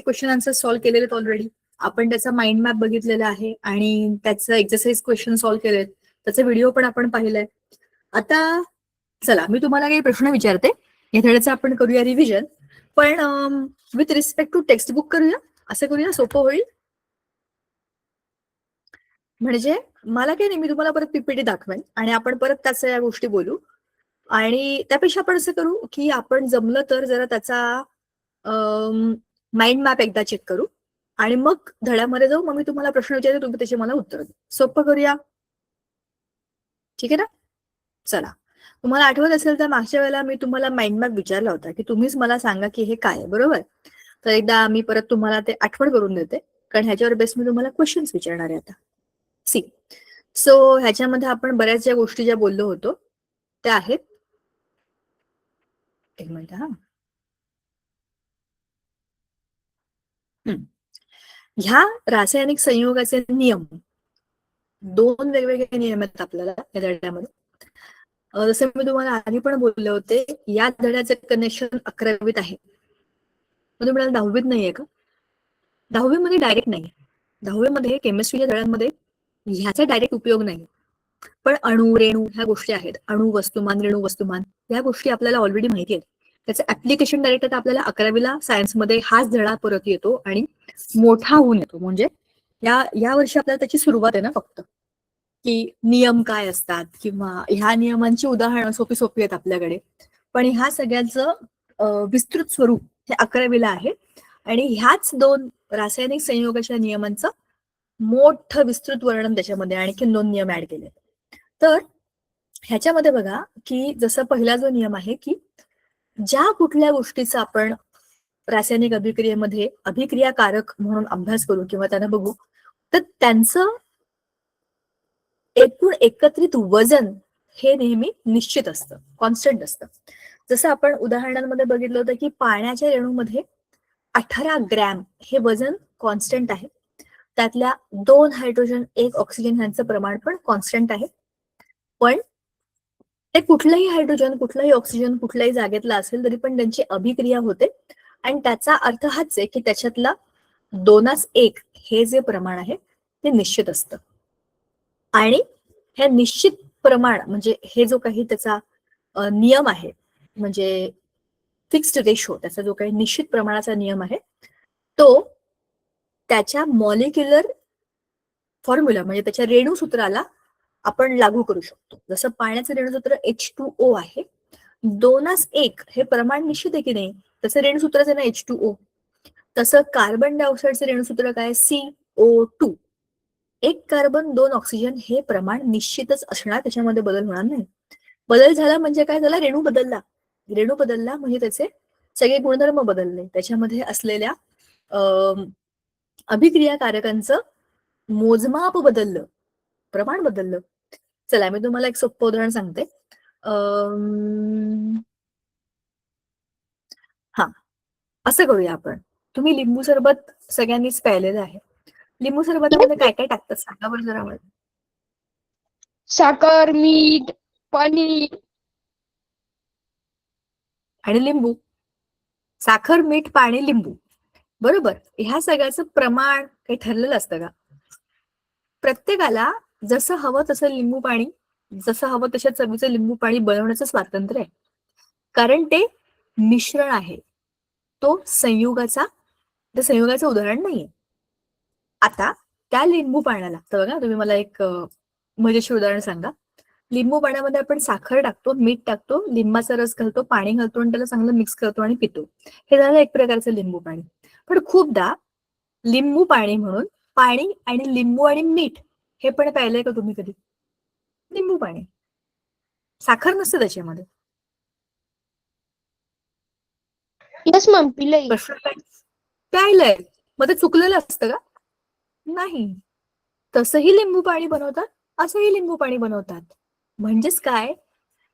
Question answer solve केलेले आहेत already. आपण त्याचा माइंड मॅप बघितलेला आहे आणि त्याचं एक्सरसाइज क्वेश्चन सॉल्व्ह केलेत. त्याचा व्हिडिओ पण आपण पाहिलाय. आता चला मी तुम्हाला काही प्रश्न विचारते. या धड्याचं आपण करूया रिव्हिजन, पण with respect to text book करूया. असं करूया, सोपं होईल. म्हणजे मला काही नाही, मी तुम्हाला परत पीपीटी दाखवेन आणि आपण परत त्याच्या या गोष्टी बोलू. आणि त्यापेक्षा आपण असं करू की आपण जमलं तर जरा त्याचा माइंड मॅप एकदा चेक करू आणि मग धड्यामध्ये जाऊ. मग मी तुम्हाला प्रश्न विचारते, तुम्ही त्याचे मला उत्तर द्या. सोपं करूया, ठीक आहे ना? चला, तुम्हाला आठवत असेल तर मागच्या वेळेला मी तुम्हाला माइंड मॅप विचारला होता की तुम्हीच मला सांगा की हे काय आहे, बरोबर? तर एकदा मी परत तुम्हाला ते आठवण करून देते, कारण ह्याच्यावर बेस मी तुम्हाला क्वेश्चन्स विचारणार आहे आता. सी, सो ह्याच्यामध्ये आपण बऱ्याच ज्या गोष्टी ज्या बोललो होतो त्या आहेत. एक मिनिट हा. ह्या रासायनिक संयोगाचे नियम, दोन वेगवेगळे नियम आहेत आपल्याला या धड्यामध्ये. जसे मी तुम्हाला आधी पण बोलले होते, या धड्याचे कनेक्शन 11वीत आहे. म्हणजे म्हणाल 10वीत नाहीये का? 10वीमध्ये डायरेक्ट नाही. 10वीमध्ये केमिस्ट्रीच्या धड्यांमध्ये ह्याचा डायरेक्ट उपयोग नाही. पण अणू, रेणू ह्या गोष्टी आहेत. अणू वस्तुमान, रेणू वस्तुमान या गोष्टी आपल्याला ऑलरेडी माहिती आहेत. त्याचं ऍप्लिकेशन डायरेक्ट आता आपल्याला 11वीला सायन्समध्ये हाच धडा परत येतो आणि मोठा होऊन येतो. म्हणजे या वर्षी आपल्याला त्याची सुरुवात आहे ना फक्त, की नियम काय असतात किंवा ह्या नियमांची उदाहरणं सोपी सोपी आहेत आपल्याकडे. पण ह्या सगळ्याचं विस्तृत स्वरूप हे 11वीला आहे आणि ह्याच दोन रासायनिक संयोगाच्या नियमांचं मोठं विस्तृत वर्णन त्याच्यामध्ये आणखी 2 नियम ऍड केले. तर ह्याच्यामध्ये बघा की जसं पहिला जो नियम आहे की ज्या कुठल्या गोष्टीचा आपण रासायनिक अभिक्रियेमध्ये अभिक्रियाकारक म्हणून अभ्यास करू किंवा त्यांना बघू, तर त्यांचं एकूण एकत्रित वजन हे नेहमी निश्चित असतं, कॉन्स्टंट असतं. जसं आपण उदाहरणांमध्ये बघितलं होतं की पाण्याच्या रेणूमध्ये 18 ग्रॅम हे वजन कॉन्स्टंट आहे. त्यातल्या 2 हायड्रोजन 1 ऑक्सिजन ह्यांचं प्रमाण पण कॉन्स्टंट आहे. पण ते कुठलंही हायड्रोजन, कुठलंही ऑक्सिजन कुठल्याही जागेतला असेल तरी पण त्यांची अभिक्रिया होते आणि त्याचा अर्थ हाच आहे की त्याच्यातला 2:1 हे जे प्रमाण आहे ते निश्चित असतं. आणि हे निश्चित प्रमाण म्हणजे हे जो काही त्याचा नियम आहे, म्हणजे फिक्स्ड रेशो, त्याचा जो काही निश्चित प्रमाणाचा नियम आहे तो त्याच्या मॉलिक्युलर फॉर्म्युला म्हणजे त्याच्या रेणूसूत्राला आपण लागू करू शकतो. जसं पाण्याचं रेणूसूत्र H2O आहे, 2:1 हे प्रमाण निश्चित आहे की नाही, तसं रेणूसूत्राचं ना H2O. तसं कार्बन डायऑक्साईडचं रेणूसूत्र काय, CO2. 1 कार्बन 2 ऑक्सिजन हे प्रमाण निश्चितच असणार, त्याच्यामध्ये बदल होणार नाही. बदल झाला म्हणजे काय झाला, रेणू बदलला. रेणू बदलला म्हणजे त्याचे सगळे गुणधर्म बदलले, त्याच्यामध्ये असलेल्या अभिक्रियाकारकांचं मोजमाप बदललं, प्रमाण बदललं. चला मी तुम्हाला एक सोपं उदाहरण सांगते. हा, असं करूया आपण. तुम्ही लिंबू सरबत सगळ्यांनीच प्यायलेलं आहे. लिंबू सरबतामध्ये काय काय टाकतात सांगा बरं जरा मला. साखर, मीठ, पाणी आणि लिंबू. साखर, मीठ, पाणी, लिंबू, बरोबर. ह्या सगळ्याचं प्रमाण काही ठरलेलं असतं का? प्रत्येकाला जसं हवं तसं लिंबू पाणी, जसं हवं तशा चवीचं लिंबू पाणी बनवण्याचं स्वातंत्र्य आहे, कारण ते मिश्रण आहे, तो संयोगाचं उदाहरण नाहीये. आता त्या लिंबू पाण्याला तर बघा, तुम्ही मला एक मजेशीर उदाहरण सांगा. लिंबू पाण्यामध्ये आपण साखर टाकतो, मीठ टाकतो, लिंबाचा रस घालतो, पाणी घालतो आणि त्याला चांगलं मिक्स करतो आणि पितो. हे झालं एक प्रकारचं लिंबू पाणी. पण खूपदा लिंबू पाणी म्हणून पाणी आणि लिंबू आणि मीठ हे पण प्यायलंय का तुम्ही कधी? लिंबू पाणी, साखर नसते त्याच्यामध्ये. यस मॅम, पिलंय. प्रश्न काय, प्यायलंय, मग ते चुकलेलं असतं का? नाही. तसंही लिंबू पाणी बनवतात, असंही लिंबू पाणी बनवतात. म्हणजेच काय,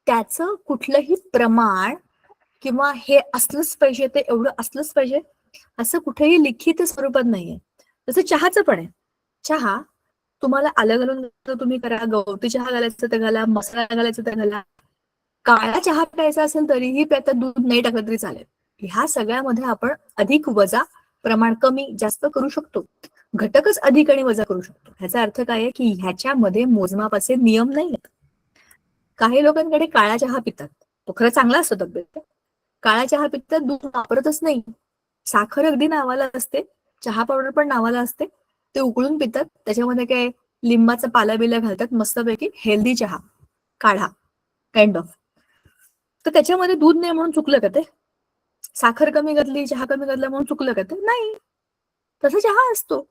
त्याचं कुठलंही प्रमाण किंवा हे असलंच पाहिजे, ते एवढं असलंच पाहिजे असं कुठेही लिखित स्वरूपात नाहीये. जसं चहाचं पण आहे. चहा तुम्हाला आलं घालून तुम्ही करा, गवती चहा घालायचं तर घाला, मसाला घालायचा तर घाला, काळा चहा प्यायचा असेल तरीही त्यात दूध नाही टाकलं तरी चालेल. ह्या सगळ्यामध्ये आपण अधिक वजा प्रमाण कमी जास्त करू शकतो, घटकच अधिक आणि वजा करू शकतो. ह्याचा अर्थ काय आहे की ह्याच्यामध्ये मोजमापाचे नियम नाही आहेत. काही लोकांकडे काळा चहा पितात, तो खरं चांगला असतो तब्येत. काळा चहा पितात, दूध वापरतच नाही, साखर अगदी नावाला असते, चहा पावडर पण नावाला असते, ते उकळून पितात, त्याच्यामध्ये काय लिंबाचा पाला बिला घालतात, मस्तपैकी हेल्दी चहा, काढा काइंड ऑफ. तर त्याच्यामध्ये दूध नाही म्हणून चुकलं का ते? साखर कमी घातली, चहा कमी घातला म्हणून चुकलं का ते? नाही. तसा चहा असतो,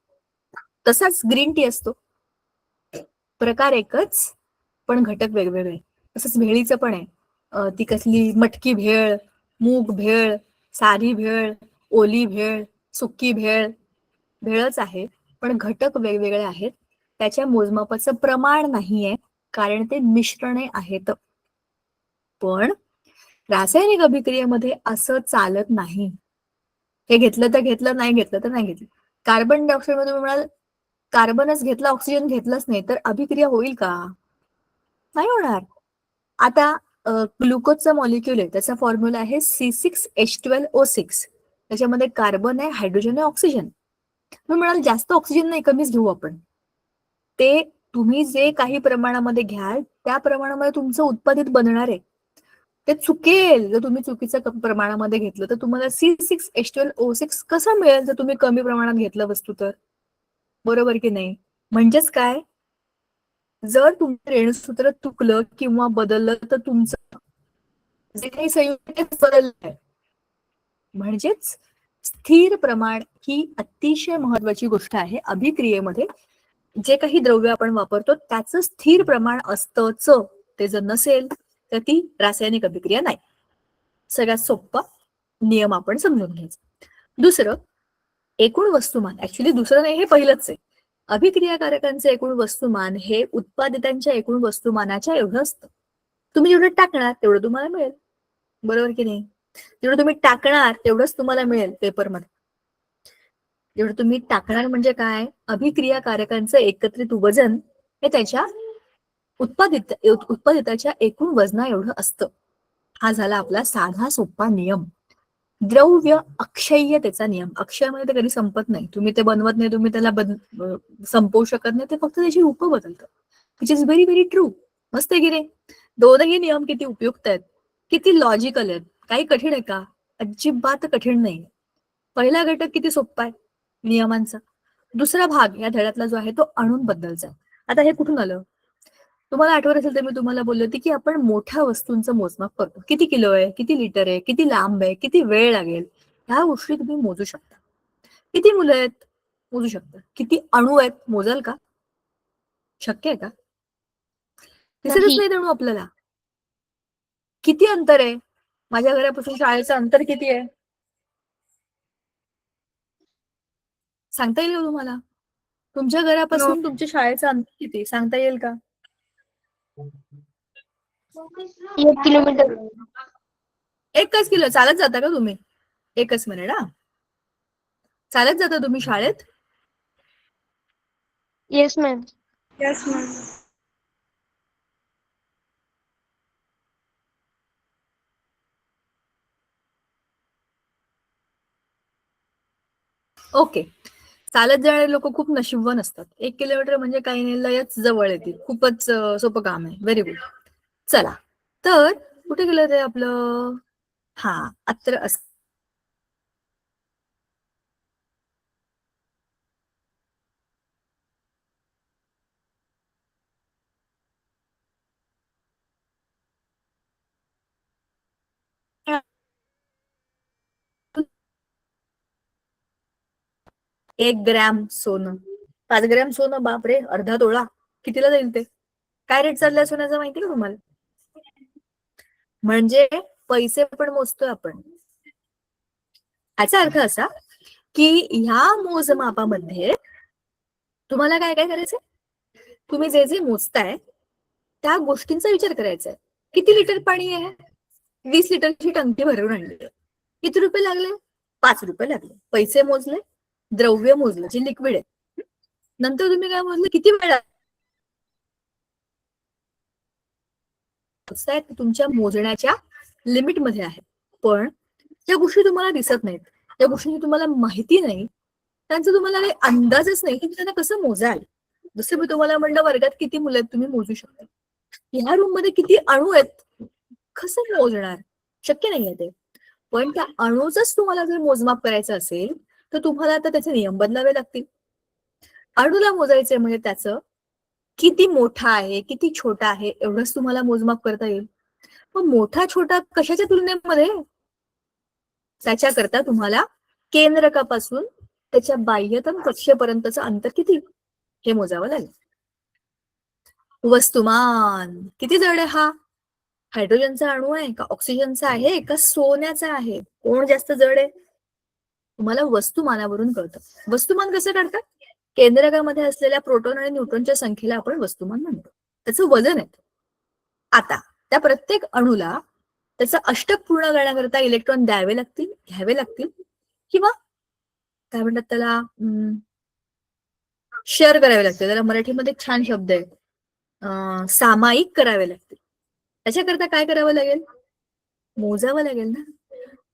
तसाच ग्रीन टी असतो, प्रकार एकच पण घटक वेगवेगळे. तसंच भेळीचं पण आहे, ती कसली मटकी भेळ, मूग भेळ, साधी भेळ, ओली भेळ, सुकी भेळ, भेळच आहे पण घटक वेगवेगळे आहेत, त्याच्या मोजमापाचं प्रमाण नाहीये, कारण ते मिश्रणे आहेत. पण रासायनिक अभिक्रियेमध्ये असं चालत नाही. हे घेतलं तर घेतलं, नाही घेतलं तर नाही घेतलं. कार्बन डायऑक्साईड मध्ये तुम्ही म्हणाल कार्बनच घेतला, ऑक्सिजन घेतलंच नाही, तर अभिक्रिया होईल का? नाही होणार. आता ग्लुकोजचा मॉलिक्युल आहे, त्याचा फॉर्म्युला आहे C6H12O6. त्याच्यामध्ये कार्बन आहे, हायड्रोजन आहे, ऑक्सिजन. मी म्हणाल जास्त ऑक्सिजन नाही, कमीच घेऊ आपण. ते तुम्ही जे काही प्रमाणामध्ये घ्याल त्या प्रमाणामध्ये तुमचं उत्पादित बनणार आहे. ते चुकेल जर तुम्ही चुकीचं प्रमाणामध्ये घेतलं, तर तुम्हाला C6H12O6 कसं मिळेल जर तुम्ही कमी प्रमाणात घेतलं वस्तू तर? बरोबर की नाही? म्हणजेच काय, जर तुमचं रेणूसूत्र चुकलं किंवा बदललं तर तुमचं जे काही संयुक्त बदललंय. म्हणजेच स्थिर प्रमाण ही अतिशय महत्वाची गोष्ट आहे अभिक्रियेमध्ये. जे काही द्रव्य आपण वापरतो त्याचं स्थिर प्रमाण असतंच. ते जर नसेल तर ती रासायनिक अभिक्रिया नाही. सगळ्यात सोपा नियम आपण समजून घ्यायचा. दुसरं, एकूण वस्तुमान. ऍक्च्युली दुसरं नाही, हे पहिलंच आहे. अभिक्रियाकारकांचे एकूण वस्तुमान हे उत्पादितांच्या एकूण वस्तुमानाच्या एवढं असतं. तुम्ही जेवढं टाकणार तेवढं तुम्हाला मिळेल, बरोबर की नाही? जेवढं तुम्ही टाकणार तेवढंच तुम्हाला मिळेल पेपरमध्ये. जेवढं तुम्ही टाकणार म्हणजे काय, अभिक्रियाकारकांचं एकत्रित वजन हे त्याच्या उत्पादिताच्या एकूण वजना एवढं असतं. हा झाला आपला साधा सोपा नियम. द्रव्य अक्षय्यतेचा नियम. अक्षयमध्ये ते कधी संपत नाही, तुम्ही ते बनवत नाही, तुम्ही त्याला संपवू शकत नाही, ते फक्त त्याची रूप बदलतं. Which is very very true. मस्त आहे की नाही? दोनही नियम किती उपयुक्त आहेत, किती लॉजिकल आहेत. काही कठीण आहे का? अजिबात कठीण नाही. पहिला घटक किती सोपा आहे नियमांचा. दुसरा भाग या धड्यातला जो आहे तो अणूंबद्दलचा. आता हे कुठून आलं? तुम्हाला आठवत असेल तर मी तुम्हाला बोलले होते की आपण मोठ्या वस्तूंचं मोजमाप करतो. किती किलो आहे, किती लिटर आहे, किती लांब आहे, किती वेळ लागेल, ह्या गोष्टी तुम्ही मोजू शकता. किती मुलं आहेत मोजू शकता. किती अणू आहेत मोजाल का? शक्य आहे का? दिसतच नाही. नाही अणू आपल्याला. किती अंतर आहे? माझ्या घरापासून शाळेचं अंतर किती आहे सांगता येईल का तुम्हाला? तुमच्या घरापासून तुमच्या शाळेचं अंतर किती सांगता येईल का? 1 किलोमीटर. 1 किलो. चालत जाता का तुम्ही? 1 मिनिट हा. चालत जाता तुम्ही शाळेत? Yes ma'am. ओके. चालत जाणारे लोक खूप नशीबवान असतात. 1 किलोमीटर म्हणजे काही नाही, लयच जवळ येतील. खूपच सोपं काम आहे. Very good. चला, तर कुठे गेलं ते आपलं? हा, अत्र असं. एक ग्रॅम सोनं, 5 ग्रॅम सोनं, बापरे, अर्धा तोळा. कितीला जाईल ते? काय रेट चाललाय सोन्याचा माहिती का तुम्हाला? म्हणजे पैसे पण मोजतोय आपण. याचा अर्थ असा की ह्या मोजमापामध्ये तुम्हाला काय काय करायचंय? तुम्ही जे जे मोजताय त्या गोष्टींचा विचार करायचा आहे. किती लिटर पाणी आहे? 20 लिटरची टंकी भरून आणली. किती रुपये लागले? 5 रुपये लागले. पैसे मोजले, द्रव्य मोजलं जे लिक्विड आहे. नंतर तुम्ही काय मोजलं? किती वेळ तुमच्या मोजण्याच्या लिमिटमध्ये आहे. पण त्या गोष्टी तुम्हाला दिसत नाहीत. त्या गोष्टींची तुम्हाला माहिती नाही, त्यांचा तुम्हाला काही अंदाजच नाही, तुम्ही त्यांना कसं मोजाल? जसं मी तुम्हाला म्हणलं वर्गात किती मुलं आहेत तुम्ही मोजू शकता. ह्या रूम मध्ये किती अणू आहेत कसं मोजणार? शक्य नाहीये ते. पण त्या अणूचंच तुम्हाला जर मोजमाप करायचं असेल तर तुम्हाला आता त्याचे नियम बदलावे लागतील. अणूला मोजायचंय म्हणजे त्याचं किती मोठा आहे किती छोटा आहे एवढंच तुम्हाला मोजमाप करता येईल. मग मोठा छोटा कशाच्या तुलनेमध्ये? त्याच्याकरता तुम्हाला केंद्रकापासून त्याच्या बाह्यतम कक्षेपर्यंतचं अंतर किती हे मोजावं लागेल. वस्तुमान किती जड आहे हा? हायड्रोजनचा अणू आहे का ऑक्सिजनचा आहे का सोन्याचा आहे? कोण जास्त जड आहे? तुम्हाला वस्तुमानावरून कळतं. वस्तुमान कसं काढतात? केंद्रकामध्ये असलेल्या प्रोटॉन आणि न्यूट्रॉनच्या संख्येला आपण वस्तुमान म्हणतो. त्याचं वजन आहे. आता त्या प्रत्येक अणूला त्याचं अष्टक पूर्ण करण्याकरता इलेक्ट्रॉन द्यावे लागतील घ्यावे लागतील किंवा काय म्हणतात त्याला शेअर करावे लागते. त्याला मराठीमध्ये एक छान शब्द आहे सामायिक करावे लागतील. त्याच्याकरता काय करावं लागेल? मोजावं लागेल ना.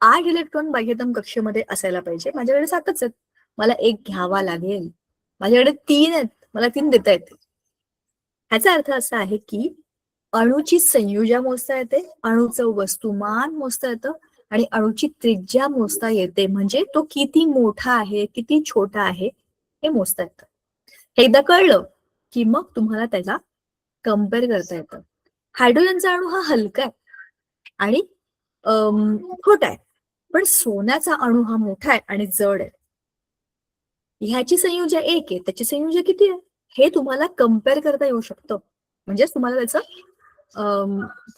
8 इलेक्ट्रॉन बाह्यतम कक्षेमध्ये असायला पाहिजे. माझ्याकडे 7च आहेत, मला 1 घ्यावा लागेल. माझ्याकडे 3 आहेत, मला 3 देता येते. ह्याचा अर्थ असा आहे की अणूची संयुजा मोजता येते, अणूचं वस्तुमान मोजता येतं आणि अणूची त्रिज्या मोजता येते. म्हणजे तो किती मोठा आहे किती छोटा आहे हे मोजता येतं. हे एकदा कळलं की मग तुम्हाला त्याला कम्पेअर करता येतं. हायड्रोजनचा अणू हा हलका आहे आणि छोटा आहे, पण सोन्याचा अणू हा मोठा आहे आणि जड आहे. ह्याची संयुजा 1 आहे, त्याची संयुजा किती आहे हे तुम्हाला कम्पेअर करता येऊ शकतं. म्हणजेच तुम्हाला त्याचं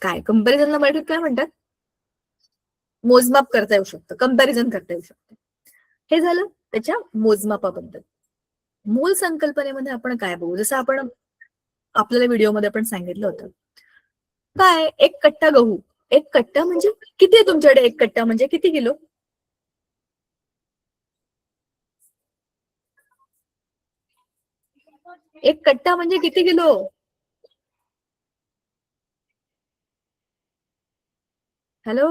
काय कम्पॅरिझनला मराठीत काय म्हणतात? मोजमाप करता येऊ शकतं, कम्पॅरिझन करता येऊ शकतं. हे झालं त्याच्या मोजमापाबद्दल. मूल संकल्पनेमध्ये आपण काय बघू? जसं आपण आपल्याला व्हिडिओमध्ये आपण सांगितलं होतं काय 1 कट्टा गहू. 1 कट्टा म्हणजे किती आहे तुमच्याकडे? 1 कट्टा म्हणजे किती किलो? एक कट्टा म्हणजे किती किलो? हॅलो,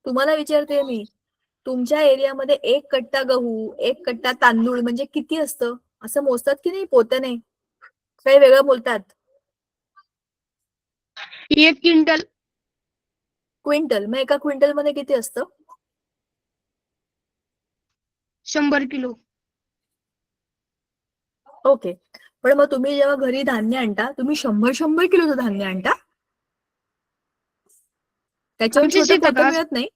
तुम्हाला विचारते मी. तुमच्या एरियामध्ये 1 कट्टा गहू 1 कट्टा तांदूळ म्हणजे किती असतं? असं मोजतात की नाही पोत्याने? काही वेगळं बोलतात? 1 क्विंटल. क्विंटल. मग एका क्विंटल मध्ये किती असतं? 100 किलो. ओके. पण मग तुम्ही जेव्हा घरी धान्य आणता तुम्ही 100 किलोचं धान्य आणता? त्याच्यावर आमच्या छोटं शेतात पोतं मिळत नाही?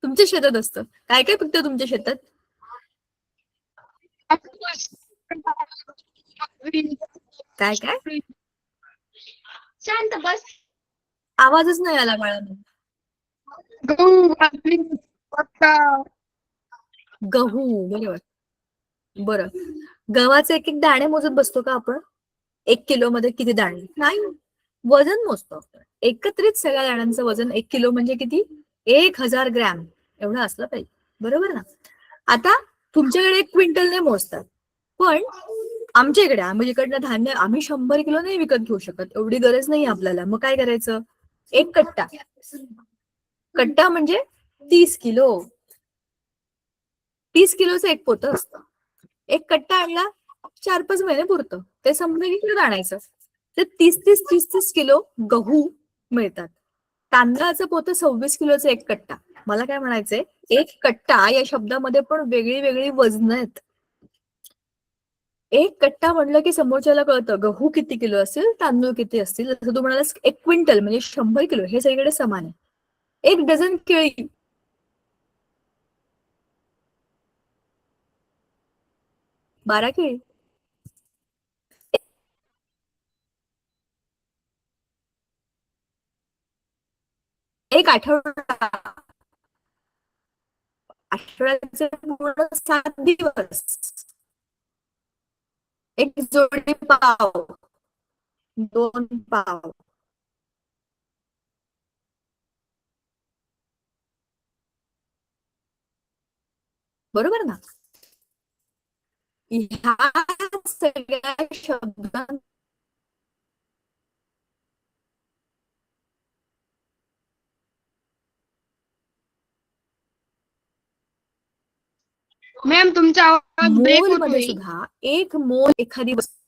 तुमच्या शेतात असतं. काय काय पिकतं तुमच्या शेतात? काय काय? शांत बस. आवाजच नाही आला बाळांनो. गहू, बाजरी, मका. गहू, बरोबर. बरं, गव्हाचे एक एक दाणे मोजत बसतो का आपण? 1 किलो मध्ये किती दाणे? नाही, वजन मोजतो आपण. एकत्रित सगळ्या दाण्यांचं वजन 1 किलो म्हणजे किती? 1000 ग्रॅम एवढं असलं पाहिजे, बरोबर ना? आता तुमच्याकडे 1 क्विंटल ने मोजतात, पण आमच्या इकडे आम्ही इकडनं धान्य आम्ही 100 किलो नाही विकत घेऊ शकत, एवढी गरज नाही आपल्याला. मग काय करायचं? 1 कट्टा. कट्टा म्हणजे 30 किलो. 30 किलोचं एक पोतं असतं. 1 कट्टा आणला 4-5 महिने पुरतं, ते संपलं की किलो आणायचं. तर 30 किलो गहू मिळतात. तांदळाचं पोतं 26 किलोचं 1 कट्टा. मला काय म्हणायचंय, 1 कट्टा या शब्दामध्ये पण वेगळी वेगळी वजन आहेत. 1 कट्टा म्हणलं की समोरच्याला कळतं गहू किती किलो असेल तांदूळ किती असतील. जसं तू म्हणालास 1 क्विंटल म्हणजे 100 किलो, हे सगळीकडे समान आहे. 1 डझन केळी 12 केळी. 1 आठवडा, आठवड्याचे पूर्ण 7 दिवस. 1 जोडी पाव, 2 पाव. बरोबर ना? ह्या सगळ्या शब्दांचा मॅम तुमचा आवाज ब्रेक मोल मध्ये होतोय. सुद्धा एक मोल एखादी वस्तू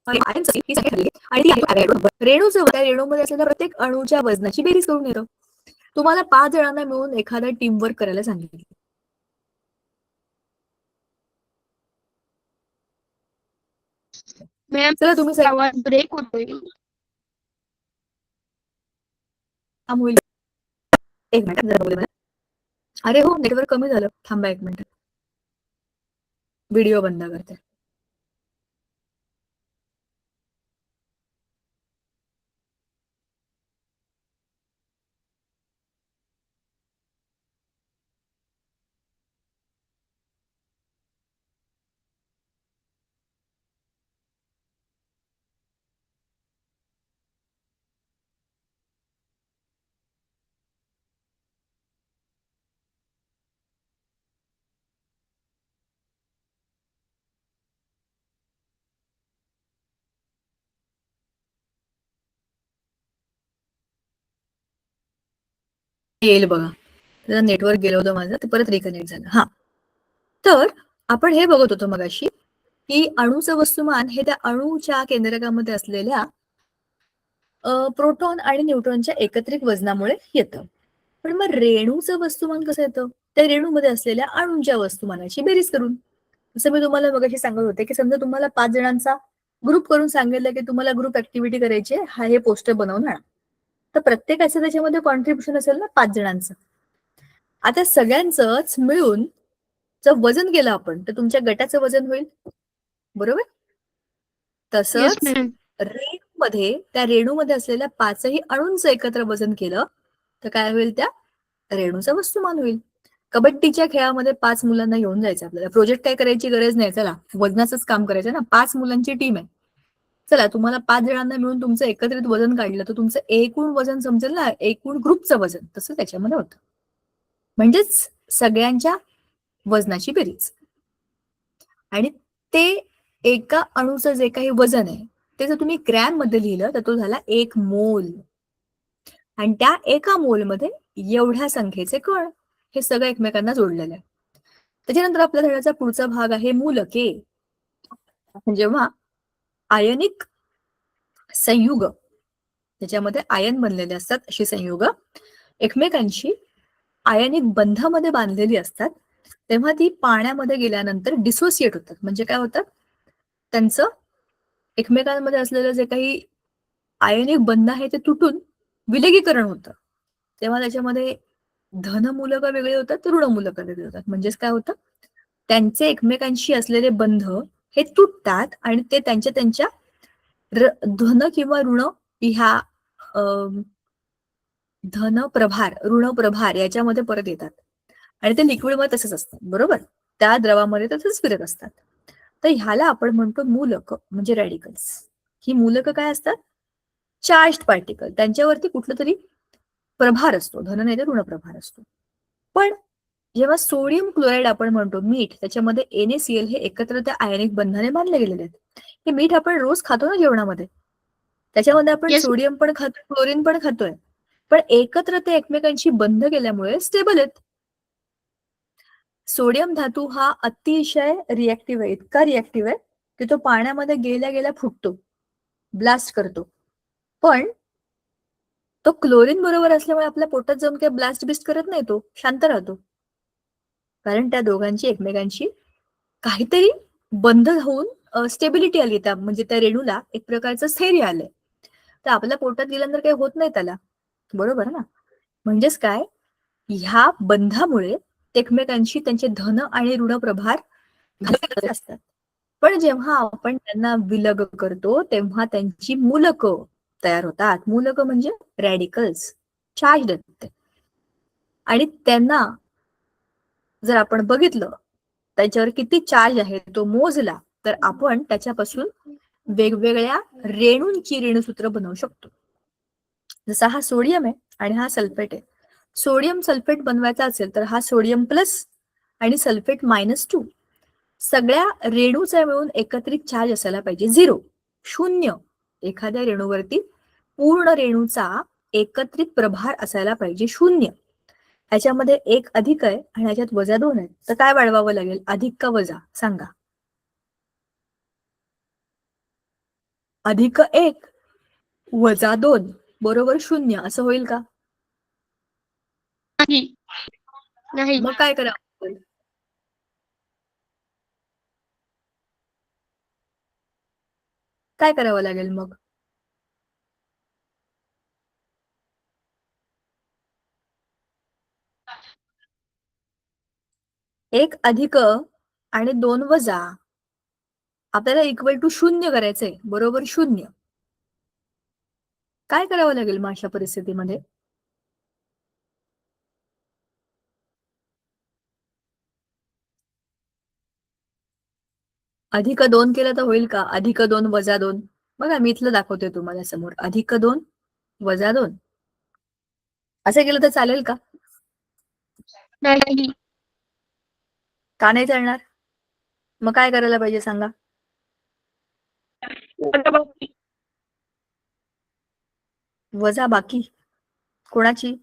ही संख्या ठरली आणि ती आहे Avogadro. रेणूचं त्या रेणूमध्ये असलेल्या प्रत्येक अणूच्या वजनाची बेरीज करून येतं. तुम्हाला 5 जणांना मिळून एखादा टीम वर्क करायला सांगितलं. मॅम चला तुम्ही आवाज ब्रेक होतोय. काम होईल. एक मिनिट जरा बघू दे मला. अरे हो, नेटवर्क कमी झालं. थांबा एक मिनिट. व्हिडिओ बंद करते. येईल बघा. त्याचं नेटवर्क गेलं होतं माझं, ते परत रिकनेक्ट झालं. हा, तर आपण हे बघत होतो मगाशी की अणूचं वस्तुमान हे त्या अणूच्या केंद्रकामध्ये असलेल्या प्रोटॉन आणि न्यूट्रॉनच्या एकत्रित वजनामुळे येतं. पण मग रेणूचं वस्तुमान कसं येतं? त्या रेणूमध्ये असलेल्या अणूंच्या वस्तुमानाची बेरीज करून. जसं मी तुम्हाला मगाशी सांगत होते की समजा तुम्हाला 5 जणांचा ग्रुप करून सांगितलं की तुम्हाला ग्रुप ऍक्टिव्हिटी करायची आहे, हा हे पोस्टर बनवून आणा. तर प्रत्येकाचं त्याच्यामध्ये कॉन्ट्रीब्युशन असेल ना 5 जणांचं. आता सगळ्यांचंच मिळून जर वजन केलं आपण तर तुमच्या गटाचं वजन होईल, बरोबर? येस तसंच मॅम. रेणूमध्ये त्या रेणूमध्ये असलेल्या 5ही अणूंचं एकत्र वजन केलं तर काय होईल? त्या रेणूचं वस्तुमान होईल. कबड्डीच्या खेळामध्ये 5 मुलांना घेऊन जायचं आपल्याला. प्रोजेक्ट काय करायची गरज नाही. चला वजनाचंच काम करायचं ना. 5 मुलांची टीम आहे. चला तुम्हाला 5 जणांना मिळून तुमचं एकत्रित वजन काढलं तर तुमचं एकूण वजन समजेल ना, एकूण ग्रुपचं वजन. तसं त्याच्यामध्ये होतं. म्हणजेच सगळ्यांच्या वजनाची बेरीज. आणि ते एका अणूचं जे काही वजन आहे ते जर तुम्ही ग्रॅम मध्ये लिहिलं तर तो झाला 1 मोल. आणि त्या एका मोलमध्ये एवढ्या संख्येचे कण. हे सगळं एकमेकांना जोडलेलं आहे. त्याच्यानंतर आपल्या धड्याचा पुढचा भाग आहे मूलके. जेव्हा आयनिक संयुग, त्याच्यामध्ये आयन बनलेले असतात अशी संयुग एकमेकांशी आयनिक बंधामध्ये बांधलेली असतात, तेव्हा ती पाण्यामध्ये गेल्यानंतर डिसोसिएट होतात. म्हणजे काय होतात? त्यांचं एकमेकांमध्ये असलेलं जे काही आयनिक बंध आहे ते तुटून विलगीकरण होतं. तेव्हा त्याच्यामध्ये धनमूलक वेगळे होतात, ऋणमूलक वेगळे होतात. म्हणजेच काय होतं? त्यांचे एकमेकांशी असलेले बंध हे तुटतात आणि ते त्यांच्या त्यांच्या धन किंवा ऋण ह्या धन प्रभार, ऋण प्रभार याच्यामध्ये परत येतात. आणि ते लिक्विडमध्ये तसंच असतात, बरोबर? त्या द्रवामध्ये तसंच फिरत असतात. तर ह्याला आपण म्हणतो मूलक म्हणजे रॅडिकल्स. ही मूलक काय असतात? Charge particle. त्यांच्यावरती कुठलं तरी प्रभार असतो, धन नाही तर ऋण प्रभार असतो. पण जेव्हा सोडियम क्लोराईड आपण म्हणतो, मीठ, त्याच्यामध्ये NaCl हे एकत्र त्या आयनिक बंधाने बांधले गेलेले आहेत. हे मीठ आपण रोज खातो ना जेवणामध्ये. त्याच्यामध्ये आपण येस. सोडियम पण खातो, क्लोरीन पण खातोय. पण एकत्र ते एकमेकांशी बंध केल्यामुळे स्टेबल आहेत. सोडियम धातू हा अतिशय रिएक्टिव्ह आहे, इतका रिएक्टिव्ह आहे की तो पाण्यामध्ये गेल्या गेल्या फुटतो, ब्लास्ट करतो. पण तो क्लोरीन बरोबर असल्यामुळे आपल्या पोटात जाऊन काही ब्लास्ट बिस्ट करत नाही, तो शांत राहतो. कारण त्या दोघांची एकमेकांशी काहीतरी बंध होऊन स्टेबिलिटी आली, त्या म्हणजे त्या रेणूला एक प्रकारचं स्थैर्य आलंय. तर आपल्या पोटात गेल्यानंतर काही होत नाही त्याला, बरोबर ना? म्हणजेच काय? ह्या बंधामुळे एकमेकांशी त्यांचे धन आणि ऋण प्रभार असतात. पण जेव्हा आपण त्यांना विलग करतो तेव्हा त्यांची मूलक तयार होतात. मूलक म्हणजे रॅडिकल्स, चार्ज असते. आणि त्यांना जर आपण बघितलं त्याच्यावर किती चार्ज आहे तो मोजला तर आपण त्याच्यापासून वेगवेगळ्या रेणूंची रेणूसूत्र बनवू शकतो. जसा हा सोडियम आहे आणि हा सल्फेट आहे. सोडियम सल्फेट बनवायचा असेल तर हा सोडियम प्लस आणि सल्फेट -2 सगळ्या रेणूचा मिळून एकत्रित चार्ज असायला पाहिजे 0, 0. एखाद्या रेणूवरती पूर्ण रेणूचा एकत्रित प्रभार असायला पाहिजे 0. याच्यामध्ये एक अधिक आहे आणि याच्यात वजा 2 आहे. तर काय वाढवावं लागेल, अधिक का वजा सांगा. अधिक 1 वजा 2 बरोबर 0 असं होईल का? नाही. नाही. मग काय करावं लागेल? काय करावं लागेल मग? एक अधिक आणि 2 वजा आपल्याला इक्वल टू 0 करायचंय, बरोबर 0. काय करावं लागेल मग अशा परिस्थितीमध्ये? अधिक 2 केलं तर होईल का? अधिक 2 वजा 2. बघा मी इथलं दाखवते तुम्हाला समोर. अधिक 2 वजा 2 असं केलं तर चालेल का? नाही. का नाही चालणार? मग काय करायला पाहिजे सांगा? वजाबाकी. वजा बाकी कोणाची?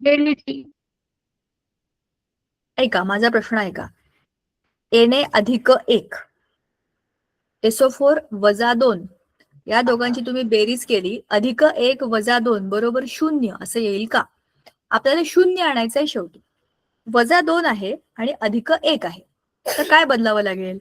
बेरीजची. ऐका माझा प्रश्न ऐका. एने अधिक 1 SO4 वजा 2 या दोघांची तुम्ही बेरीज केली, अधिक 1 वजा 2 बरोबर 0 असं येईल का? आपल्याला 0 आणायचंय शेवटी. वजा 2 आहे आणि अधिक 1 आहे. तर काय बदलावं लागेल?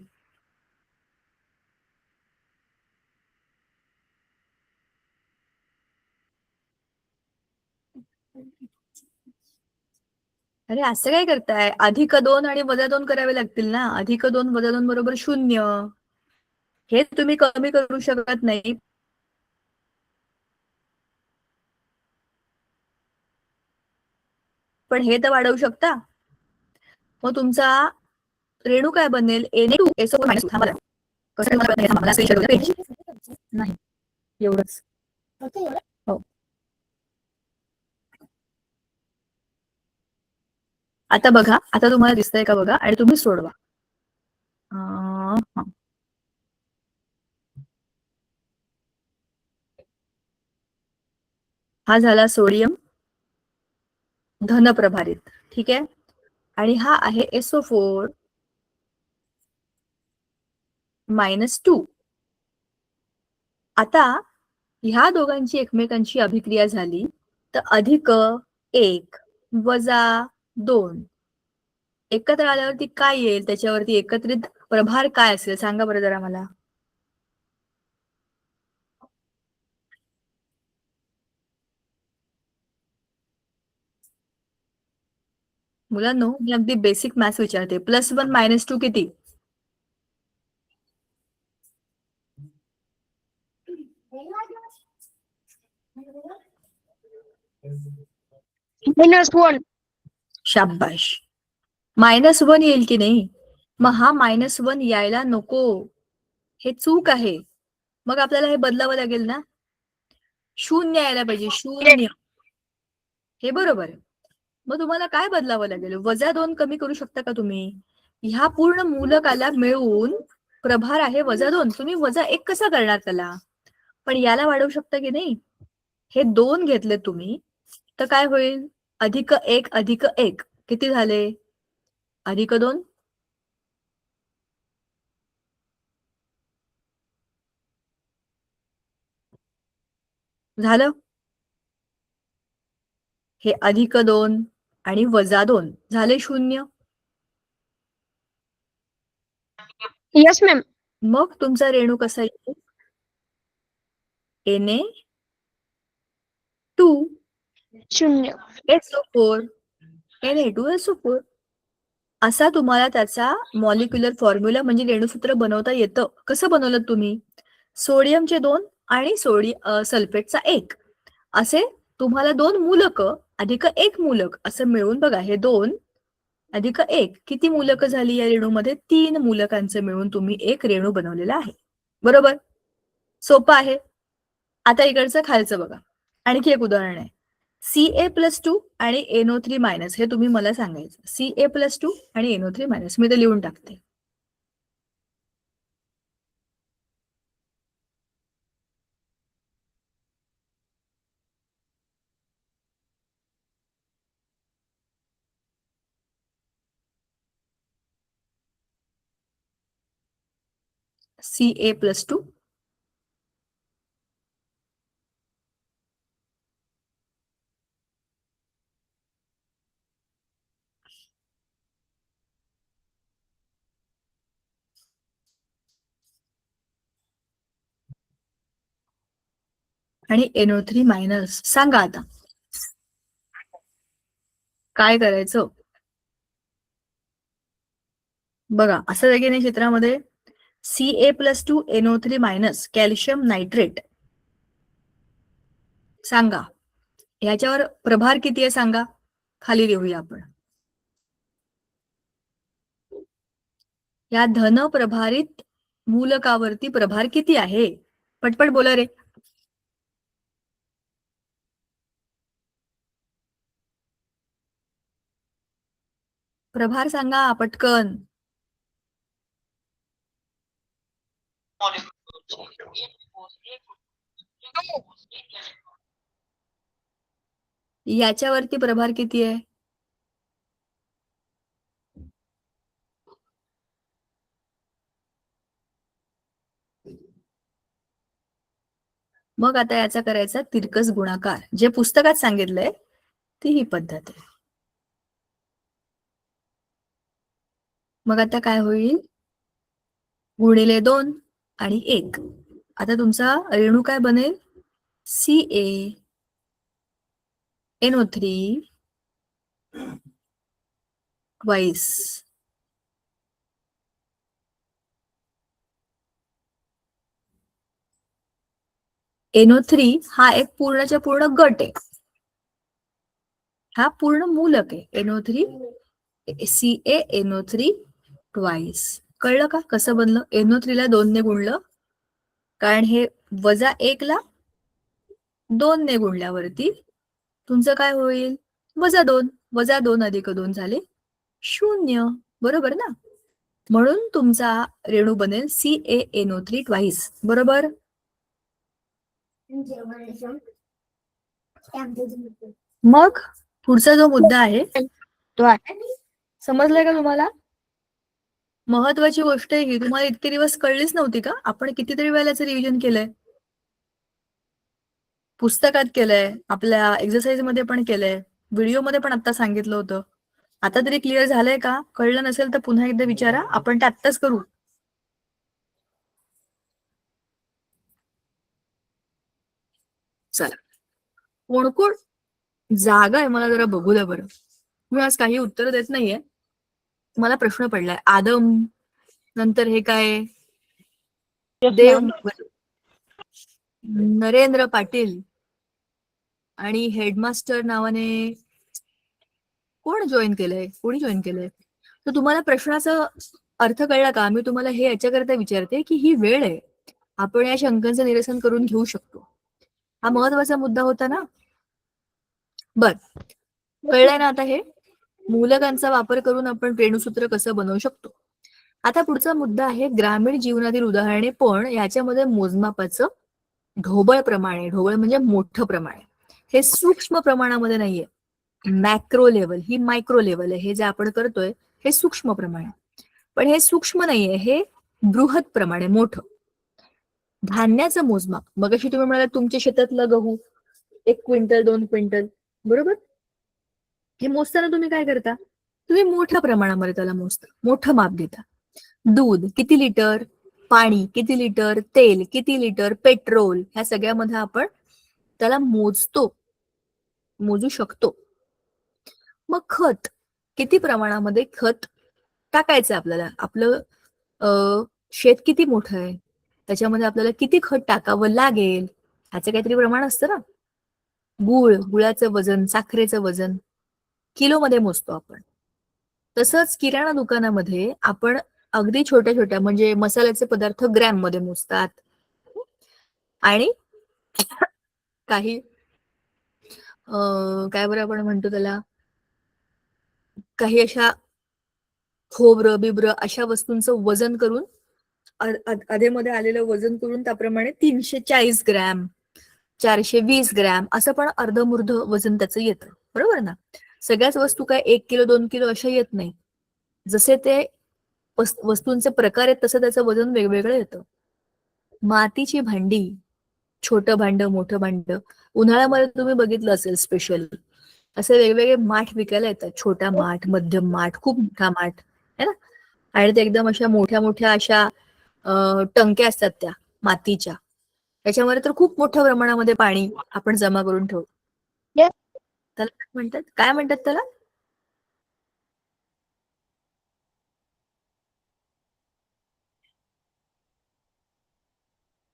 अरे असं काय करताय? अधिक 2 आणि वजा 2 करावे लागतील ना. अधिक 2 वजा 2 बरोबर 0. हे तुम्ही कमी करू शकत नाही. पण हे तर वाढवू शकता. मग तुमचा रेणू काय बनेल? Na2SO4 -. कसं नाही एवढंच. हो. आता बघा, आता तुम्हाला दिसतंय का बघा आणि तुम्ही सोडवा. हा झाला सोडियम धनप्रभारित, ठीक आहे. आणि हा आहे SO4 -2. आता ह्या दोघांची एकमेकांची अभिक्रिया झाली तर अधिक 1 वजा 2 एकत्र आल्यावरती काय येईल? त्याच्यावरती एकत्रित प्रभार काय असेल सांगा बरं जरा मला. मुलांनो मी अगदी बेसिक मॅथ्स विचारते. +1 -2 किती? -1. शाबाश. -1 येईल की नाही? मग हा -1 यायला नको. हे चूक आहे. मग आपल्याला हे बदलावं लागेल ना. 0 यायला पाहिजे. 0. हे बरोबर आहे. मग तुम्हाला काय बदलावं लागेल? वजा 2 कमी करू शकता का तुम्ही? ह्या पूर्ण मूलकाला मिळून प्रभार आहे वजा 2. तुम्ही वजा 1 कसा करणार त्याला? पण याला वाढवू शकता की नाही? हे 2 घेतले तुम्ही तर काय होईल? अधिक 1 अधिक 1 किती झाले? अधिक 2. झालं. हे अधिक 2 आणि वजा 2 झाले 0. Yes ma'am. मग तुमचा रेणू कसा येईल? Na2 0. SO4 Na2SO4 असा तुम्हाला त्याचा मॉलिक्युलर फॉर्म्युला म्हणजे रेणुसूत्र बनवता येतं. कसं बनवलं तुम्ही? सोडियमचे 2 आणि सल्फेटचा 1 असे तुम्हाला 2 मूलक अधिक 1 मूलक असं मिळून बघा. हे 2 अधिक 1 किती मूलक झाली या रेणूमध्ये? 3 मूलकांचं मिळून तुम्ही एक रेणू बनवलेला आहे. बरोबर. सोपं आहे. आता इकडचं खालचं बघा. आणखी एक उदाहरण आहे. Ca+2 आणि NO3- हे तुम्ही मला सांगायचं. Ca+2 आणि NO3- मी ते लिहून टाकते. Ca+2 आणि NO3- सांगा आता काय करायचं. बघा असं वेगळ्या क्षेत्रामध्ये Ca+2 NO3- कॅल्शियम नायट्रेट सांगा ह्याच्यावर प्रभार किती आहे सांगा. खाली लिहूया आपण. या धन प्रभारित मूलकावरती प्रभार किती आहे. पटपट बोला रे. प्रभार सांगा पटकन. याच्यावरती प्रभार किती आहे. मग आता याचा करायचा तिरकस गुणाकार. जे पुस्तकात सांगितलंय ती ही पद्धत आहे. मग आता काय होईल. गुणिले 2 आणि 1. आता तुमचा रेणू काय बनेल. CaNO3 twice. NO3 हा एक पूर्णच्या पूर्ण गट आहे. हा पूर्ण मूलक आहे. NO3 CaNO3 twice. कळलं का कसं बनलं. NO3 ला 2 ने गुणलं कारण हे -1 ला 2 ने गुणल्यावरती तुमचं काय होईल. -2. -2 अधिक 2 झाले 0. बरोबर ना. म्हणून तुमचा रेणू बनेल CaNO3 ट्वाइस. बरोबर. मग पुढचा जो मुद्दा आहे तो समजलाय का तुम्हाला. महत्वाची गोष्ट ही तुम्हाला इतके दिवस कळलीच नव्हती का. आपण कितीतरी वेळेला याचं रिव्हिजन केलंय. पुस्तकात केलंय, आपल्या एक्सरसाइज मध्ये पण केलंय, व्हिडिओमध्ये पण आता सांगितलं होतं. आता तरी क्लिअर झालंय का. कळलं नसेल तर पुन्हा एकदा विचारा. आपण ते आत्ताच करू. चला कोण कोण जागा आहे मला जरा बघू द्या बरं. मी आज काही उत्तर देत नाहीये. मला प्रश्न पडलाय. आदम नंतर हे काय देव नरेंद्र पाटील आणि हेडमास्टर नावाने कोण जॉईन केलंय. कोणी जॉईन केलंय. तर तुम्हाला प्रश्नाचा अर्थ कळला का. मी तुम्हाला हे याच्याकरता विचारते की ही वेळ आहे. आपण या शंकांचं निरसन करून घेऊ शकतो. हा महत्वाचा मुद्दा होता ना. बर कळलंय ना आता. हे मूलकांचा वापर करून आपण रेणूसूत्र कसं बनवू शकतो. आता पुढचा मुद्दा आहे ग्रामीण जीवनातील उदाहरणे, पण याच्यामध्ये मोजमापाचं ढोबळ प्रमाणे. ढोबळ म्हणजे मोठं प्रमाण आहे. हे सूक्ष्म प्रमाणामध्ये नाहीये. मॅक्रो लेवल ही मायक्रो लेवल आहे. हे जे आपण करतोय हे सूक्ष्म प्रमाण आहे. पण हे सूक्ष्म नाहीये. हे बृहत प्रमाण आहे. मोठं धान्याचं मोजमाप. मगाशी तुम्ही म्हणाला तुमच्या शेतातलं गहू 1 क्विंटल 2 क्विंटल बरोबर. हे मोजताना तुम्ही काय करता. तुम्ही मोठ्या प्रमाणामध्ये त्याला मोजता. मोठं माप घेता. दूध किती लिटर, पाणी किती लिटर, तेल किती लिटर, पेट्रोल ह्या सगळ्यामध्ये आपण त्याला मोजू शकतो. मग खत किती प्रमाणामध्ये खत टाकायचं आपल्याला. आपलं शेत किती मोठं आहे त्याच्यामध्ये आपल्याला किती खत टाकावं लागेल ह्याचं काहीतरी प्रमाण असतं ना. गुळाचं वजन, साखरेचं वजन किलोमध्ये मोजतो आपण. तसंच किराणा दुकानामध्ये आपण अगदी छोट्या छोट्या म्हणजे मसाल्याचे पदार्थ ग्रॅम मध्ये मोजतात. आणि काही काय बरं आपण म्हणतो त्याला, काही अशा खोबरं बिब्रं अशा वस्तूंचं वजन करून अधेमध्ये आलेलं वजन करून त्याप्रमाणे 340 ग्रॅम 420 ग्रॅम असं पण अर्धमुर्ध वजन त्याचं येतं. बरोबर ना. सगळ्याच वस्तू काय 1 किलो 2 किलो अशा येत नाही. जसे ते वस्तूंचे प्रकार आहेत तसं त्याचं वजन वेगवेगळं येतं. मातीची भांडी, छोटं भांड, मोठं भांड, उन्हाळ्यामध्ये तुम्ही बघितलं असेल स्पेशल असे वेगवेगळे माठ विकायला येतात. छोटा माठ, मध्यम माठ, खूप मोठा माठ है ना. आणि ते एकदम अशा मोठ्या मोठ्या अशा टंक्या असतात त्या मातीच्या, त्याच्यामध्ये तर खूप मोठ्या प्रमाणामध्ये पाणी आपण जमा करून ठेवतो. Yes. त्याला काय म्हणतात त्याला?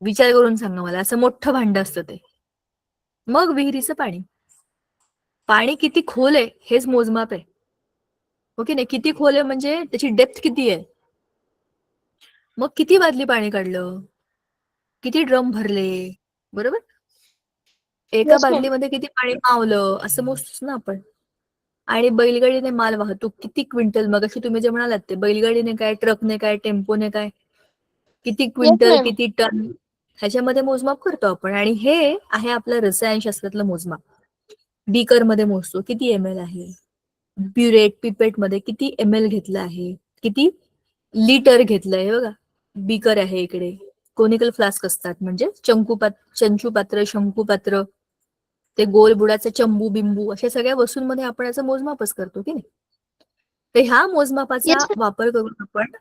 विचार करून सांगा मला. असं मोठं भांड असतं ते. मग विहिरीचं पाणी. पाणी किती खोल आहे हेच मोजमाप आहे. ओके नाही, किती खोल आहे म्हणजे त्याची डेप्थ किती आहे. मग किती बादली पाणी काढलं, किती ड्रम भरले, बरोबर. एका Yes, ma'am. बादलीमध्ये किती पाणी मावलं असं मोजतोच ना आपण. आणि बैलगाडीने माल वाहतूक किती क्विंटल, मग अशी तुम्ही जे म्हणालात ते बैलगाडीने काय, ट्रकने काय, टेम्पोने काय, किती Yes, क्विंटल, ma'am. किती टन, ह्याच्यामध्ये मोजमाप करतो आपण. आणि हे आहे आपलं रसायनशास्त्रातलं मोजमाप. बीकर मध्ये मोजतो किती ml आहे, प्युरेट पिपेट मध्ये किती ml घेतलं आहे, किती लिटर घेतलंय. बघा, बीकर आहे इकडे, कोनिकल फ्लास्क असतात म्हणजे चंचू पात्र, शंकू पात्र, ते गोल बुडाचे चंबू बिंबू, अशा सगळ्या वस्तूंमध्ये आपण याचं मोजमापच करतो की नाही. तर ह्या मोजमापाचा Yes, ma'am. वापर करून आपण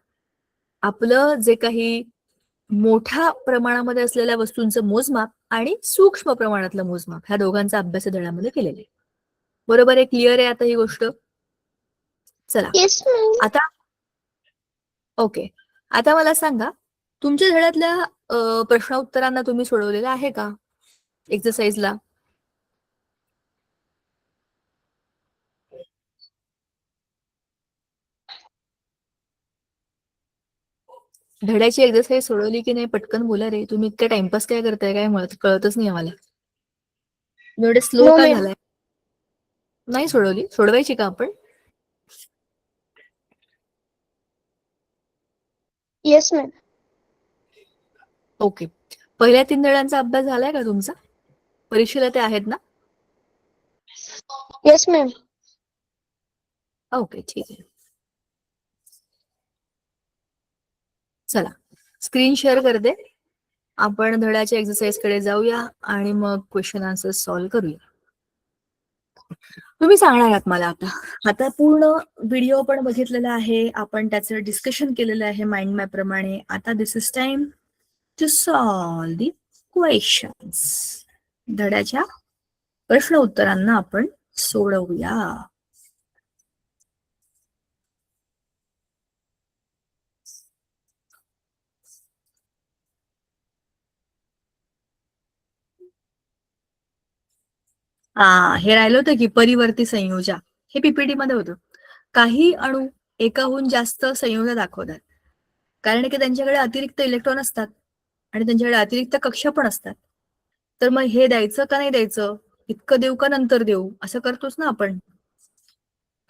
आपलं जे काही मोठ्या प्रमाणामध्ये असलेल्या वस्तूंचं मोजमाप आणि सूक्ष्म प्रमाणातलं मोजमाप, ह्या दोघांचा अभ्यास धड्यामध्ये केलेला आहे. बरोबर आहे, क्लिअर आहे आता ही गोष्ट. चला Yes, ma'am. आता ओके, आता मला सांगा, तुमच्या धड्यातल्या प्रश्न उत्तरांना तुम्ही सोडवलेलं आहे का एक्सरसाइजला? धड्याची एक्सरसाइज सोडवली की नाही पटकन बोला रे. तुम्ही इतका टाइमपास काय करताय काय कळतच नाही आम्हाला. एवढे स्लो No, का ma'am. झालाय? नाही सोडवली? सोडवायची का आपण? Yes, ma'am. ओके, पहिल्या 3 धड्यांचा अभ्यास झालाय का तुमचा? परीक्षेला ते आहेत ना? Yes, ma'am. ओके, ठीक आहे. चला स्क्रीन शेअर करते, आपण धड्याच्या एक्सरसाइज कडे जाऊया आणि मग क्वेश्चन आन्सर सॉल्व्ह करूया. तुम्ही सांगणार आहात मला आता पूर्ण व्हिडिओ पण बघितलेला आहे आपण, त्याचं डिस्कशन केलेलं आहे माइंड मॅप प्रमाणे. आता this is time to solve the questions. धड्याच्या प्रश्न उत्तरांना आपण सोडवूया. हे राहिलं होतं की परिवर्ती संयोजा, हे पीपीटी मध्ये होतं. काही अणू एकाहून जास्त संयोजा दाखवतात कारण की त्यांच्याकडे अतिरिक्त इलेक्ट्रॉन असतात आणि त्यांच्याकडे अतिरिक्त कक्षा पण असतात. तर मग हे द्यायचं का नाही द्यायचं, इतकं देऊ का नंतर देऊ, असं करतोच ना आपण.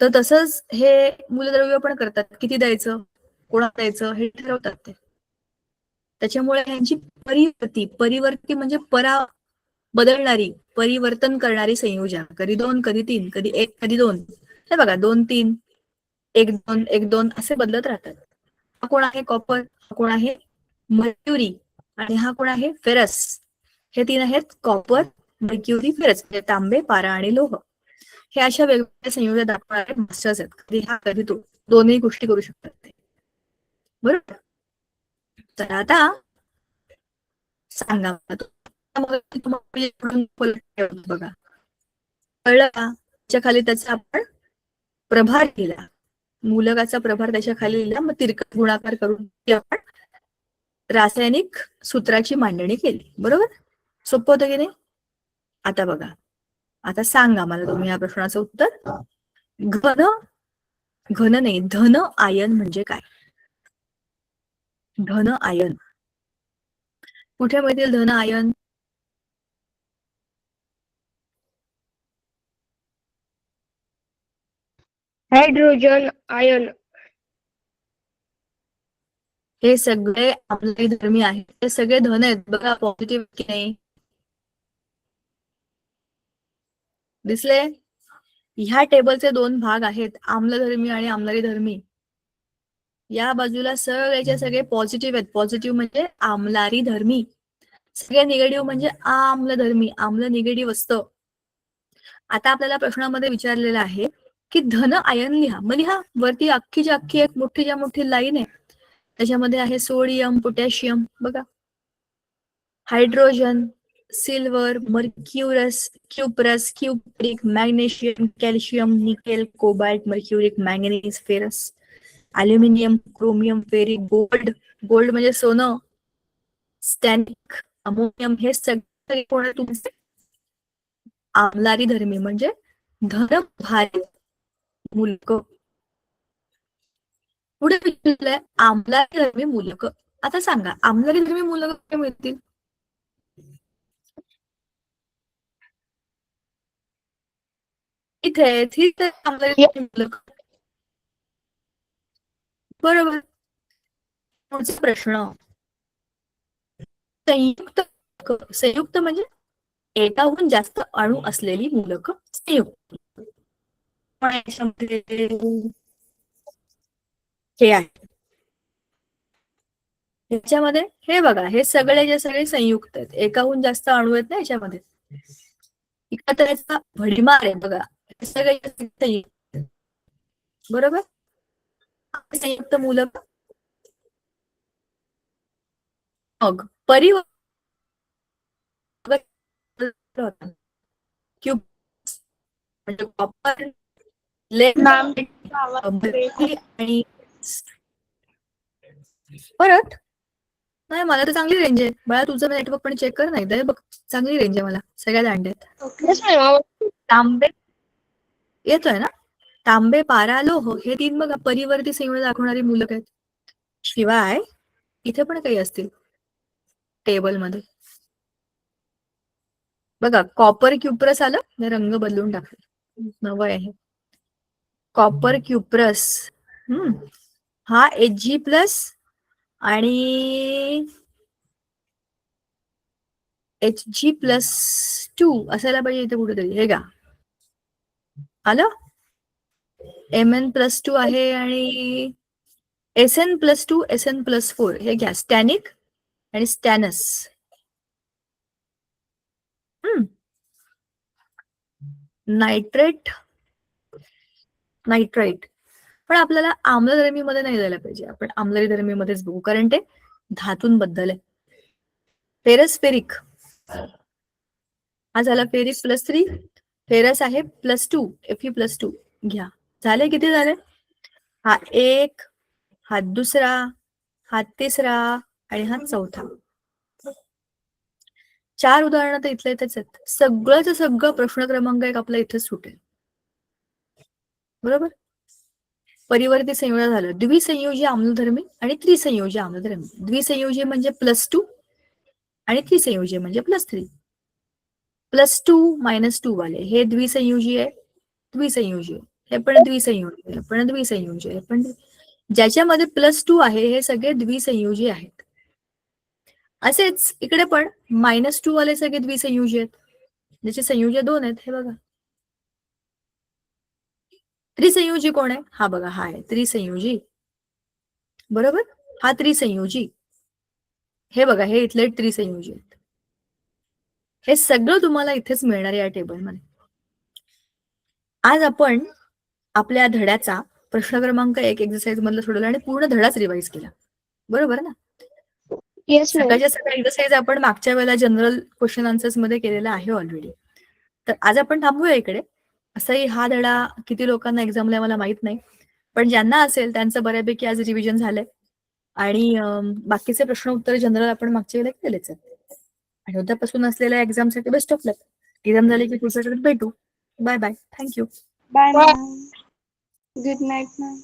तर तसंच हे मूलद्रव्य पण करतात, किती द्यायचं, कोणाला द्यायचं हे ठरवतात ते. त्याच्यामुळे ह्यांची परिवर्ती म्हणजे बदलणारी, परिवर्तन करणारी संयोजा, कधी 2, कधी 3, कधी 1, कधी 2. हे बघा 2, 3, 1, 2, 1, 2 असे बदलत राहतात. हा कोण आहे कॉपर, हा कोण आहे मर्क्युरी, आणि हा कोण आहे फेरस. हे 3 आहेत कॉपर, मर्क्युरी, फेरस, म्हणजे तांबे, पारा आणि लोह. हे अशा वेगवेगळ्या संयोजा दाखवणारे मास्टर्स आहेत. कधी हा कधी तो, दोन्ही गोष्टी करू शकतात ते. बरोबर. तर आता सांगा बघा, कळलं का? त्याच्या खाली त्याचा आपण प्रभार केला, मूलकाचा प्रभार त्याच्या खाली लिहिला, मग तिरकट गुणाकार करून आपण रासायनिक सूत्राची मांडणी केली. बरोबर, सोपं होतं की नाही? आता बघा, आता सांगा मला तुम्ही या प्रश्नाचं उत्तर. घन नाही, धन आयन म्हणजे काय? धन आयन कुठे मिळतील? धन आयन Hydrogen ion. हे सगळे आम्लधर्मी धर्मी आहेत, हे सगळे धन आहेत बघा, पॉझिटिव्ह की नाही? दिसले? ह्या टेबलचे 2 भाग आहेत, आम्लधर्मी आणि आम्लधर्मी. या बाजूला सगळ्याचे सगळे पॉझिटिव्ह आहेत. पॉझिटिव्ह म्हणजे आम्लारी धर्मी, सगळे निगेटिव्ह म्हणजे आम्लधर्मी, आम्ल निगेटिव्ह असतं. आता आपल्याला प्रश्नामध्ये विचारलेलं आहे की धन आयन लिहा. मग लिहा, वरती अख्खीच्या अख्खी एक मोठीच्या मोठी लाईन आहे, त्याच्यामध्ये आहे सोडियम, पोटॅशियम, बघा, hydrogen, silver, mercurous, cuprous, cupric, magnesium, calcium, nickel, cobalt, mercuric, manganese, ferrous, aluminium, chromium, ferric, gold, gold म्हणजे सोनं, स्टॅनिक, अमोनियम, हे सगळे कोण तुमचे आम्लारी धर्मी म्हणजे धन भारी मूलक. पुढे विचारलंय आम्लारी धर्मी मूलक. आता सांगा आम्लारी धर्मी मूलक काय मिळतील? इथे ठीक आहे, आम्लारी धर्मी मूलक. बरोबर. पुढचा प्रश्न, संयुक्त, संयुक्त म्हणजे एकाहून जास्त अणू असलेली मूलक संयुक्त. हे आहे, याच्यामध्ये हे बघा, हे सगळे जे सगळे संयुक्त आहेत, एकाहून जास्त अणू आहेत ना याच्यामध्ये. इकडे त्याचा भडीमार आहे बघा, हे सगळे संयुक्त, बरोबर. संयुक्त मूलक. मग परिवर्तन क्यूब म्हणजे कॉपर, लेड आणि परत नाही, मला तर चांगली रेंज आहे बाळा, तुझं नेटवर्क पण चेक कर नाही बघ, चांगली रेंज आहे मला सगळ्या दांड्यात. तांबे येतोय ना, तांबे, पारा, लोह हे 3 बघा परिवर्ती संयुग दाखवणारी मूलक आहेत. शिवाय इथे पण काही असतील टेबलमध्ये बघा, कॉपर क्युप्रस आलं, मी रंग बदलून टाकले, नवं आहे कॉपर क्युप्रस. हा Hg+ आणि Hg+2 असायला पाहिजे इथे कुठेतरी, हे का आलं, Mn+2 आहे आणि Sn+2, Sn+4 हे घ्या, स्टॅनिक आणि स्टॅनस. नायट्रेट, नायट्राइट, पण आपल्याला आम्लधर्मीमध्ये नाही जायला पाहिजे, आपण आम्लरी धर्मीमध्येच बघू, कारण ते धातूंबद्दल आहे. फेरस, फेरिक, हा झाला फेरिक +3, फेरस आहे +2, Fe+2 घ्या, झाले किती झाले? हा 1, हा 2, हा 3 आणि हा 4. 4 उदाहरणं तर इथल्या इथेच आहेत. सगळंच सगळं प्रश्न क्रमांक 1 आपला इथेच सुटेल, बरोबर. परिवर्ती संयुग झालं, द्विसंयोजी आम्लधर्मी आणि त्रिसंयोजी आम्लधर्मी. द्विसंयोजी म्हणजे +2 आणि त्रिसंयोजी म्हणजे +3. +2 -2 वाले हे द्विसंयोजी आहे, द्विसंयोजी, हे पण द्विसंयोजी, हे पण द्विसंयोजी, हे पण, ज्याच्यामध्ये +2 आहे हे सगळे द्विसंयोजी आहेत. असेच इकडे पण -2 वाले सगळे द्विसंयोजी आहेत, ज्याचे संयोजी 2 आहेत, हे बघा. त्रिसंयोजी कोण आहे? हा बघा, हा आहे त्रिसंयोजी, बरोबर. हा त्रिसंयोजी, हे बघा, हे इथले त्रिसंयोजी आहेत. हे सगळं तुम्हाला इथेच मिळणार या टेबलमध्ये. आज आपण आपल्या धड्याचा प्रश्न क्रमांक 1 एक्सरसाइज मधलं सोडवलं आणि पूर्ण धडाच रिवाइज केला, बरोबर ना. सकाळच्या सकाळी एक्सरसाइज आपण मागच्या वेळेला जनरल क्वेश्चन आन्सर्स मध्ये केलेला आहे ऑलरेडी. तर आज आपण थांबूया इकडे. असंही हा धडा किती लोकांना एक्झामला मला माहित नाही, पण ज्यांना असेल त्यांचं बऱ्यापैकी आज रिव्हिजन झालंय आणि बाकीचे प्रश्न उत्तर जनरल आपण मागच्या वेळेला केलेच आहेत. आणि उद्यापासून असलेल्या एक्झामसाठी बेस्ट ऑफ लक. एक्झाम झाली की पुढच्या भेटू. Bye bye, thank you. Bye ma'am, good night ma'am.